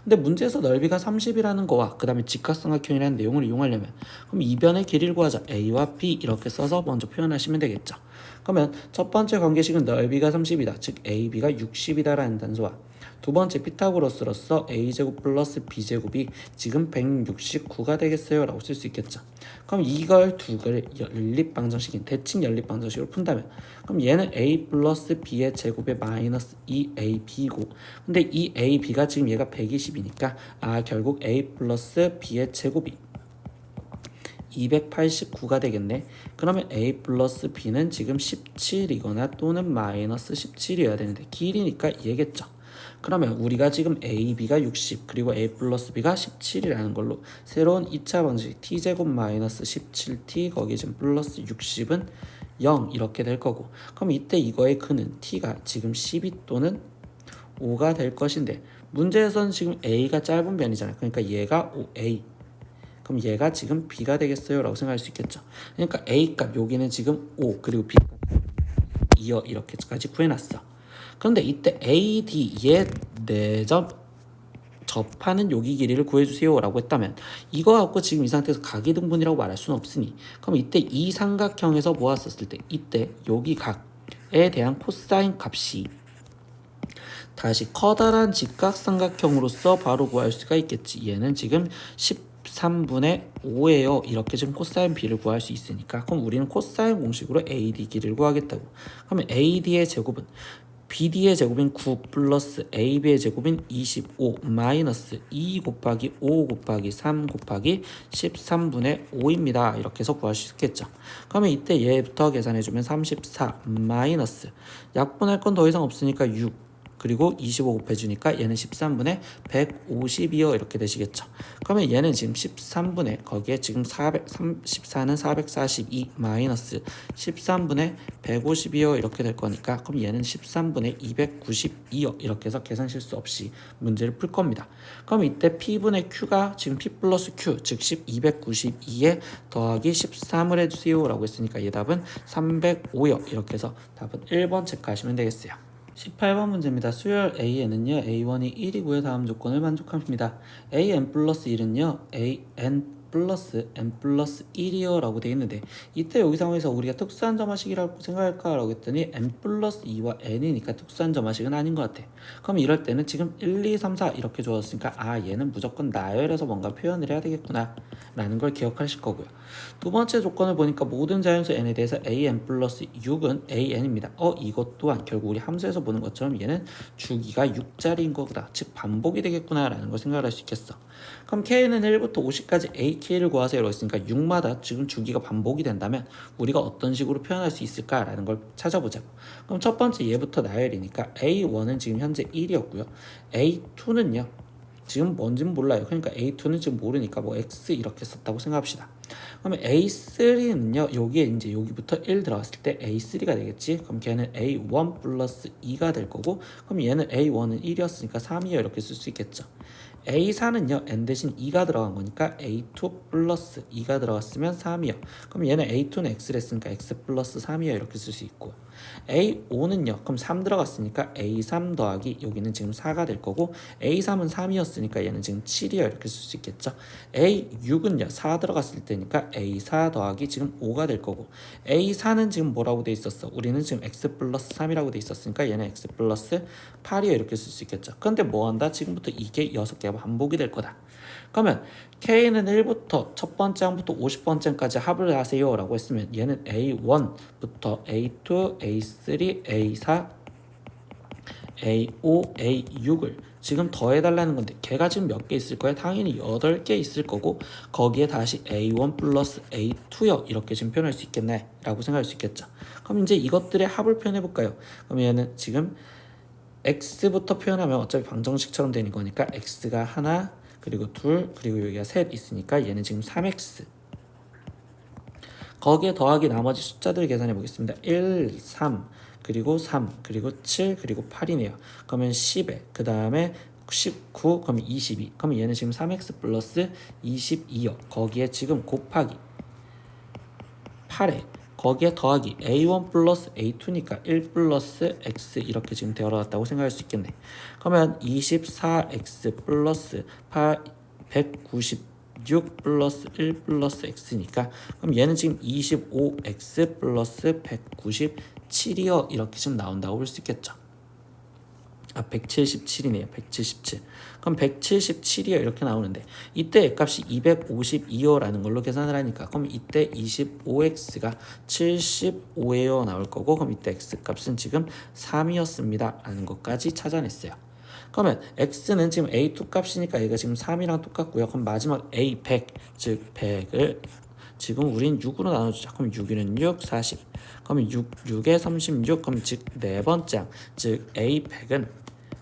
근데 문제에서 넓이가 30이라는 거와 그 다음에 직각삼각형이라는 내용을 이용하려면 그럼 이변의 길이를 구하자. A와 B 이렇게 써서 먼저 표현하시면 되겠죠. 그러면 첫 번째 관계식은 넓이가 30이다. 즉 AB가 60이다 라는 단서와 두 번째 피타고라스로서 a제곱 플러스 b제곱이 지금 169가 되겠어요 라고 쓸 수 있겠죠. 그럼 이걸 두 개를 연립방정식인 대칭 연립방정식으로 푼다면 그럼 얘는 a 플러스 b의 제곱에 마이너스 2ab고 근데 이 ab가 지금 얘가 120이니까 결국 a 플러스 b의 제곱이 289가 되겠네. 그러면 A 플러스 B는 지금 17이거나 또는 마이너스 17이어야 되는데 길이니까 얘겠죠. 그러면 우리가 지금 A, B가 60 그리고 A 플러스 B가 17이라는 걸로 새로운 2차 방식 t제곱 마이너스 17t 거기에 지금 플러스 60은 0 이렇게 될 거고, 그럼 이때 이거의 근은 t가 지금 12 또는 5가 될 것인데 문제에서는 지금 A가 짧은 변이잖아요. 그러니까 얘가 5A, 그럼 얘가 지금 B가 되겠어요 라고 생각할 수 있겠죠. 그러니까 A 값 여기는 지금 5 그리고 B 값 2여 이렇게까지 구해놨어. 그런데 이때 AD 얘 4점 접하는 여기 길이를 구해주세요 라고 했다면 이거 갖고 지금 이 상태에서 각이등분이라고 말할 수는 없으니, 그럼 이때 이 삼각형에서 모았었을 때 이때 여기 각에 대한 코사인 값이 다시 커다란 직각삼각형으로서 바로 구할 수가 있겠지. 얘는 지금 13분의 5예요. 이렇게 지금 코사인 B를 구할 수 있으니까 그럼 우리는 코사인 공식으로 AD 길이를 구하겠다고. 그러면 AD의 제곱은 BD의 제곱인 9 플러스 AB의 제곱인 25 마이너스 2 곱하기 5 곱하기 3 곱하기 13분의 5입니다. 이렇게 해서 구할 수 있겠죠. 그러면 이때 얘부터 계산해주면 34 마이너스 약분할 건 더 이상 없으니까 6 그리고 25 곱해주니까 얘는 13분의 150이요 이렇게 되시겠죠. 그러면 얘는 지금 13분의 거기에 지금 14는 442 마이너스 13분의 150이요 이렇게 될 거니까 그럼 얘는 13분의 292요 이렇게 해서 계산 실수 없이 문제를 풀 겁니다. 그럼 이때 P분의 Q가 지금 P 플러스 Q 즉 292에 더하기 13을 해주세요 라고 했으니까 얘 답은 305요 이렇게 해서 답은 1번 체크하시면 되겠어요. 18번 문제입니다. 수열 A에는요 A1이 1이고요. 다음 조건을 만족합니다. AN 플러스 1은요 AN 플러스 N 플러스 1이요 라고 되어 있는데 이때 여기 상황에서 우리가 특수한 점화식이라고 생각할까 라고 했더니 N 플러스 2와 N이니까 특수한 점화식은 아닌 것 같아. 그럼 이럴 때는 지금 1, 2, 3, 4 이렇게 주어졌으니까 아 얘는 무조건 나열해서 뭔가 표현을 해야 되겠구나 라는 걸 기억하실 거고요. 두 번째 조건을 보니까 모든 자연수 N에 대해서 AN 플러스 6은 AN입니다. 이것 또한 결국 우리 함수에서 보는 것처럼 얘는 주기가 6자리인 거다. 즉 반복이 되겠구나 라는 걸 생각할 수 있겠어. 그럼 K는 1부터 50까지 AK를 구하세요 라고 했으니까 6마다 지금 주기가 반복이 된다면 우리가 어떤 식으로 표현할 수 있을까 라는 걸 찾아보자고. 그럼 첫 번째 얘부터 나열이니까 A1은 지금 현재 1이었고요. A2는요 지금 뭔지는 몰라요. 그러니까 A2는 지금 모르니까 뭐 X 이렇게 썼다고 생각합시다. 그러면 A3는요 여기에 이제 여기부터 1 들어갔을 때 A3가 되겠지. 그럼 걔는 A1 플러스 2가 될 거고, 그럼 얘는 A1은 1이었으니까 3이요 이렇게 쓸 수 있겠죠. A4는요 N 대신 2가 들어간 거니까 A2 플러스 2가 들어갔으면 3이요. 그럼 얘는 A2는 X를 했으니까 X 플러스 3이요 이렇게 쓸 수 있고, A5는요 그럼 3 들어갔으니까 A3 더하기 여기는 지금 4가 될 거고, A3은 3이었으니까 얘는 지금 7이요 이렇게 쓸 수 있겠죠. A6은요 4 들어갔을 때니까 A4 더하기 지금 5가 될 거고, A4는 지금 뭐라고 돼 있었어? 우리는 지금 X 플러스 3이라고 돼 있었으니까 얘는 X 플러스 8이요 이렇게 쓸 수 있겠죠. 그런데 뭐한다? 지금부터 이게 6개가 반복이 될 거다. 그러면 K는 1부터 첫 번째 항부터 50번째까지 합을 하세요 라고 했으면 얘는 A1부터 A2, A3, A4, A5, A6을 지금 더해달라는 건데 걔가 지금 몇 개 있을 거야? 당연히 8개 있을 거고 거기에 다시 A1 플러스 A2요 이렇게 지금 표현할 수 있겠네 라고 생각할 수 있겠죠. 그럼 이제 이것들의 합을 표현해 볼까요? 그럼 얘는 지금 X부터 표현하면 어차피 방정식처럼 되는 거니까 X가 하나 그리고 둘 그리고 여기가 셋 있으니까 얘는 지금 3X, 거기에 더하기 나머지 숫자들을 계산해 보겠습니다. 1, 3 그리고 3 그리고 7 그리고 8이네요. 그러면 10에 그 다음에 19 그러면 22, 그러면 얘는 지금 3X 플러스 22요. 거기에 지금 곱하기 8에 거기에 더하기 A1 플러스 A2니까 1 플러스 X 이렇게 지금 되어놨다고 생각할 수 있겠네. 그러면 24X 플러스 196 플러스 1 플러스 X니까 그럼 얘는 지금 25X 플러스 197이요 이렇게 지금 나온다고 볼 수 있겠죠. 177이네요. 177. 그럼 177이요 이렇게 나오는데 이때 값이 252요라는 걸로 계산을 하니까 그럼 이때 25x가 75예요 나올 거고, 그럼 이때 x 값은 지금 3이었습니다 라는 것까지 찾아냈어요. 그러면 x는 지금 a2 값이니까 얘가 지금 3이랑 똑같고요. 그럼 마지막 a100 즉 100을 지금 우린 6으로 나눠주자. 그럼 6은 6, 40. 그러면 6에 36. 그럼 즉 네 번째 항, 즉 A 100은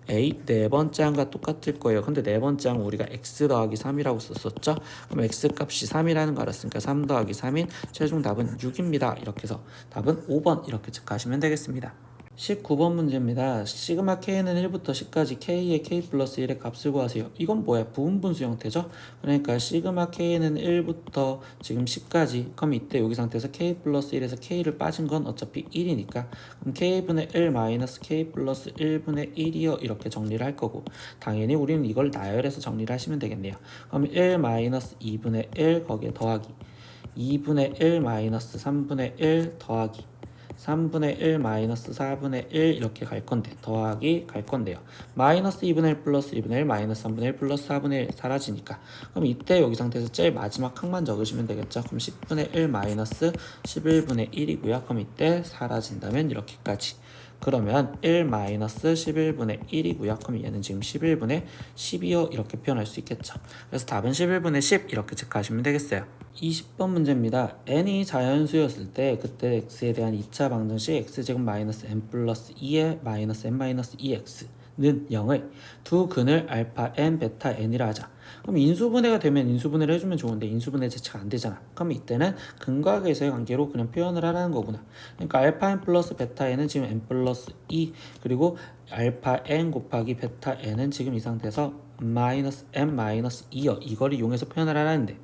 A 네 번째 항과 똑같을 거예요. 근데 네 번째 항 우리가 x 더하기 3이라고 썼었죠. 그럼 x 값이 3이라는 거 알았으니까 3 더하기 3인 최종 답은 6입니다. 이렇게 해서 답은 5번 이렇게 체크하시면 되겠습니다. 19번 문제입니다. 시그마 k는 1부터 10까지 k의 k 플러스 1의 값을 구하세요. 이건 뭐야? 부분분수 형태죠? 그러니까 시그마 k는 1부터 지금 10까지. 그럼 이때 여기 상태에서 k 플러스 1에서 k를 빠진 건 어차피 1이니까 그럼 k분의 1 마이너스 k 플러스 1분의 1이요. 이렇게 정리를 할 거고 당연히 우리는 이걸 나열해서 정리를 하시면 되겠네요. 그럼 1 마이너스 2분의 1 거기에 더하기 2분의 1 마이너스 3분의 1 더하기 3분의 1 마이너스 4분의 1 이렇게 갈 건데 더하기 갈 건데요. 마이너스 2분의 1 플러스 2분의 1 마이너스 3분의 1 플러스 4분의 1 사라지니까 그럼 이때 여기 상태에서 제일 마지막 항만 적으시면 되겠죠. 그럼 10분의 1 마이너스 11분의 1이고요. 그럼 이때 사라진다면 이렇게까지. 그러면 1 마이너스 11분의 1이고요. 그럼 얘는 지금 11분의 10이요. 이렇게 표현할 수 있겠죠. 그래서 답은 11분의 10 이렇게 체크하시면 되겠어요. 20번 문제입니다. n이 자연수였을 때 그때 x에 대한 2차 방정식 x제곱 마이너스 n 플러스 2의 마이너스 n 마이너스 2x는 0의 두 근을 알파 n, 베타 n이라 하자. 그럼 인수분해가 되면 인수분해를 해주면 좋은데 인수분해 자체가 안 되잖아. 그럼 이때는 근과 계수의 관계로 그냥 표현을 하라는 거구나. 그러니까 알파 n 플러스 베타 n은 지금 n 플러스 2 그리고 알파 n 곱하기 베타 n은 지금 이 상태에서 마이너스 n 마이너스 2여 이걸 이용해서 표현을 하라는데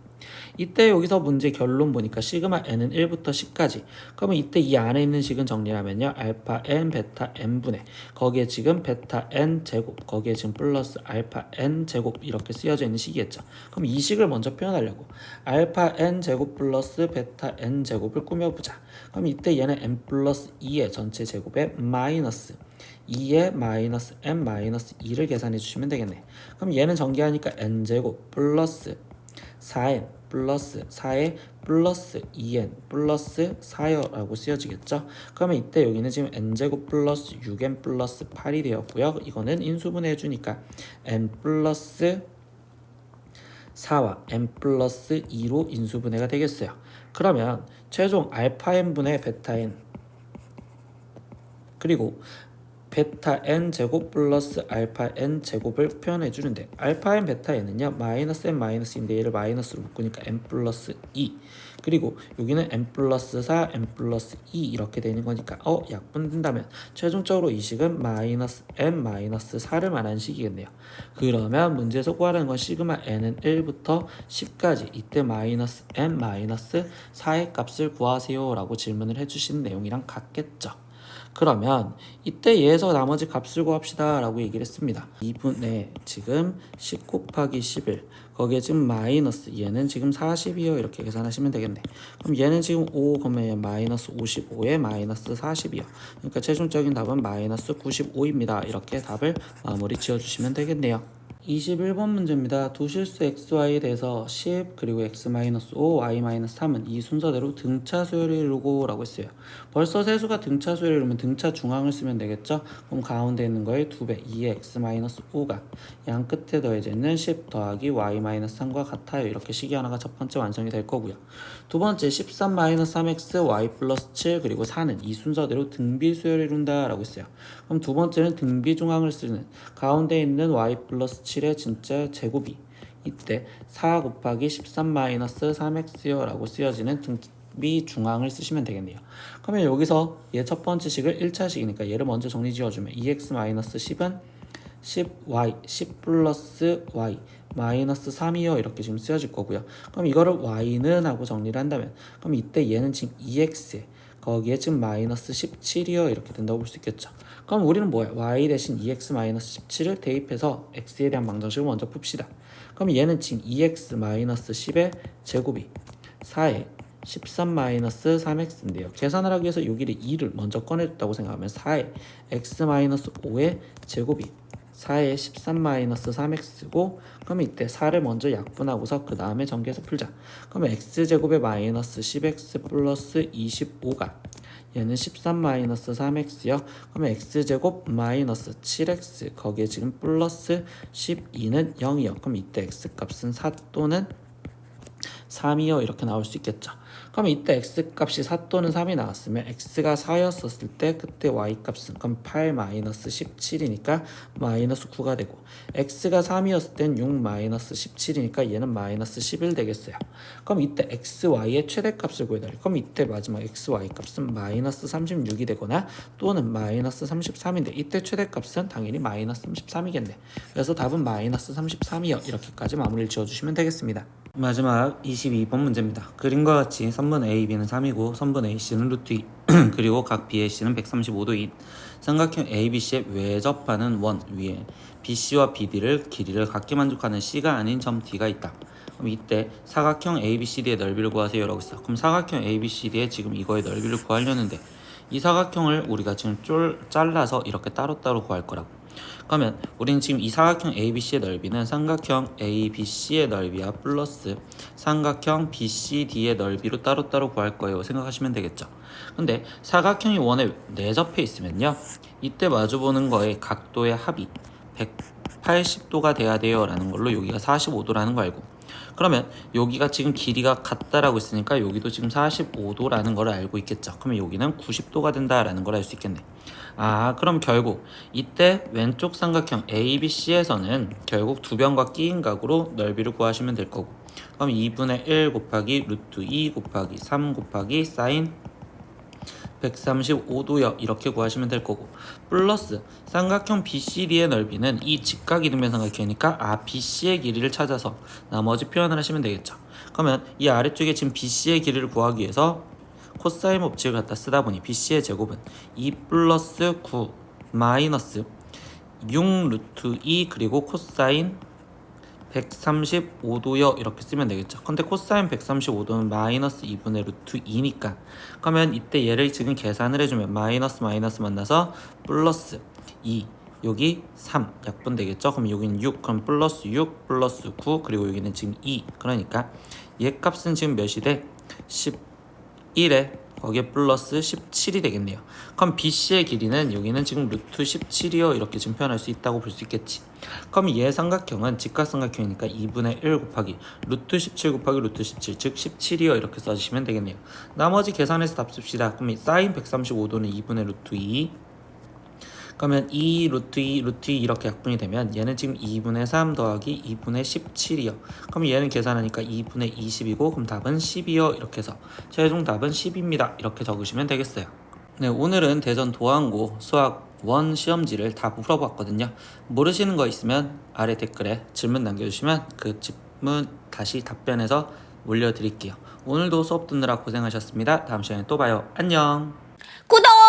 이때 여기서 문제 결론 보니까 시그마 n은 1부터 10까지. 그러면 이때 이 안에 있는 식은 정리하면요. 알파 n, 베타 n분의 거기에 지금 베타 n 제곱 거기에 지금 플러스 알파 n 제곱 이렇게 쓰여져 있는 식이겠죠. 그럼 이 식을 먼저 표현하려고 알파 n 제곱 플러스 베타 n 제곱을 꾸며보자. 그럼 이때 얘는 n 플러스 2의 전체 제곱에 마이너스 2의 마이너스 n 마이너스 2를 계산해 주시면 되겠네. 그럼 얘는 전개하니까 n제곱 플러스 4n 플러스 4에 플러스 2n 플러스 4여라고 쓰여지겠죠. 그러면 이때 여기는 지금 n제곱 플러스 6n 플러스 8이 되었고요. 이거는 인수분해 해주니까 n 플러스 4와 n 플러스 2로 인수분해가 되겠어요. 그러면 최종 알파 n분의 베타 n 그리고 베타 n 제곱 플러스 알파 n 제곱을 표현해 주는데 알파 n 베타 n은요 마이너스 n 마이너스인데 얘를 마이너스로 묶으니까 n 플러스 2 그리고 여기는 n 플러스 4 n 플러스 2 이렇게 되는 거니까 약분된다면 최종적으로 이 식은 마이너스 n 마이너스 4를 말하는 식이겠네요. 그러면 문제에서 구하라는 건 시그마 n은 1부터 10까지 이때 마이너스 n 마이너스 4의 값을 구하세요 라고 질문을 해주신 내용이랑 같겠죠. 그러면 이때 얘에서 나머지 값을 구합시다 라고 얘기를 했습니다. 2분의 지금 10 곱하기 11 거기에 지금 마이너스 얘는 지금 40이요 이렇게 계산하시면 되겠네. 그럼 얘는 지금 5 그러면 마이너스 55에 마이너스 40이요. 그러니까 최종적인 답은 마이너스 95입니다. 이렇게 답을 마무리 지어주시면 되겠네요. 21번 문제입니다. 두 실수 xy에 대해서 10 그리고 x-5 y-3은 이 순서대로 등차 수열을 이루고 라고 했어요. 벌써 세수가 등차 수열을 이루면 등차 중앙을 쓰면 되겠죠. 그럼 가운데 있는 거의 2배 2의 x-5가 양 끝에 더해져 있는 10 더하기 y-3과 같아요. 이렇게 식이 하나가 첫 번째 완성이 될 거고요. 두 번째 13-3x y 플러스 7 그리고 4는 이 순서대로 등비 수열을 이룬다 라고 했어요. 그럼 두 번째는 등비 중앙을 쓰는 가운데 있는 y 플러스 7의 진짜 제곱이 이때 4 곱하기 13-3x요 라고 쓰여지는 등비 중앙을 쓰시면 되겠네요. 그러면 여기서 얘 첫 번째 식을 1차식이니까 얘를 먼저 정리 지어주면 2x-10은 10y 10 플러스 y 마이너스 3이요 이렇게 지금 쓰여질 거고요. 그럼 이거를 y는 하고 정리를 한다면 그럼 이때 얘는 지금 2x에 거기에 지금 마이너스 17이요 이렇게 된다고 볼 수 있겠죠. 그럼 우리는 뭐야? y 대신 2x 마이너스 17을 대입해서 x에 대한 방정식을 먼저 풉시다. 그럼 얘는 지금 2x 마이너스 10의 제곱이 4에 13-3x인데요. 계산을 하기 위해서 여기를 2를 먼저 꺼내줬다고 생각하면 4에 x-5의 제곱이 4에 13-3x고 그러면 이때 4를 먼저 약분하고서 그 다음에 전개해서 풀자. 그러면 x제곱에 마이너스 10x 플러스 25가 얘는 13-3x요. 그러면 x제곱 마이너스 7x 거기에 지금 플러스 12는 0이요. 그럼 이때 x값은 4 또는 3이요 이렇게 나올 수 있겠죠. 그럼 이때 x값이 4 또는 3이 나왔으면 x가 4였었을 때 그때 y값은 그럼 8 마이너스 17이니까 마이너스 9가 되고 x가 3이었을 땐 6 마이너스 17이니까 얘는 마이너스 11 되겠어요. 그럼 이때 xy의 최대값을 구해달래. 그럼 이때 마지막 xy 값은 마이너스 36이 되거나 또는 마이너스 33인데 이때 최대값은 당연히 마이너스 33이겠네. 그래서 답은 마이너스 33이요. 이렇게까지 마무리를 지어주시면 되겠습니다. 마지막 22번 문제입니다. 그림과 같이 선분 AB는 3이고 선분 AC는 루트 2 그리고 각 BAC는 135도인 삼각형 ABC의 외접하는 원 위에 BC와 BD를 길이를 같게 만족하는 C가 아닌 점 D가 있다. 그럼 이때 사각형 ABCD의 넓이를 구하세요 라고 했어. 그럼 사각형 ABCD의 지금 이거의 넓이를 구하려는데 이 사각형을 우리가 지금 잘라서 이렇게 따로따로 구할 거라고. 그러면 우리는 지금 이 사각형 ABC의 넓이는 삼각형 ABC의 넓이와 플러스 삼각형 BCD의 넓이로 따로따로 구할 거예요 생각하시면 되겠죠. 근데 사각형이 원에 내접해 있으면요 이때 마주보는 거의 각도의 합이 180도가 돼야 돼요 라는 걸로 여기가 45도라는 거 알고, 그러면 여기가 지금 길이가 같다라고 했으니까 여기도 지금 45도라는 걸 알고 있겠죠. 그러면 여기는 90도가 된다라는 걸 알 수 있겠네. 그럼 결국 이때 왼쪽 삼각형 ABC에서는 결국 두 변과 끼인 각으로 넓이를 구하시면 될 거고, 그럼 2분의 1 곱하기 루트 2 곱하기 3 곱하기 사인 135도요 이렇게 구하시면 될 거고, 플러스 삼각형 BCD의 넓이는 이 직각 이등변 삼각형이니까 BC의 길이를 찾아서 나머지 표현을 하시면 되겠죠. 그러면 이 아래쪽에 지금 BC의 길이를 구하기 위해서 코사인 법칙을 갖다 쓰다 보니 BC의 제곱은 2 플러스 9 마이너스 6 루트 2 그리고 코사인 135도요 이렇게 쓰면 되겠죠. 근데 코사인 135도는 마이너스 2분의 루트 2니까 그러면 이때 얘를 지금 계산을 해주면 마이너스 마이너스 만나서 플러스 2 여기 3 약분 되겠죠. 그럼 여기는 6 그럼 플러스 6 플러스 9 그리고 여기는 지금 2 그러니까 얘 값은 지금 몇이 돼? 11에 거기에 플러스 17이 되겠네요. 그럼 BC의 길이는 여기는 지금 루트 17이요 이렇게 지금 표현할 수 있다고 볼 수 있겠지. 그럼 얘 삼각형은 직각삼각형이니까 2분의 1 곱하기 루트 17 곱하기 루트 17 즉 17이요 이렇게 써주시면 되겠네요. 나머지 계산해서 답 씁시다. 그럼 사인 135도는 2분의 루트 2 그러면 2 루트 2 루트 2 이렇게 약분이 되면 얘는 지금 2분의 3 더하기 2분의 17이요. 그럼 얘는 계산하니까 2분의 20이고 그럼 답은 10이요 이렇게 해서 최종 답은 10입니다 이렇게 적으시면 되겠어요. 네, 오늘은 대전 도안고 수학 1 시험지를 다 풀어봤거든요. 모르시는 거 있으면 아래 댓글에 질문 남겨주시면 그 질문 다시 답변해서 올려드릴게요. 오늘도 수업 듣느라 고생하셨습니다. 다음 시간에 또 봐요. 안녕. 구독!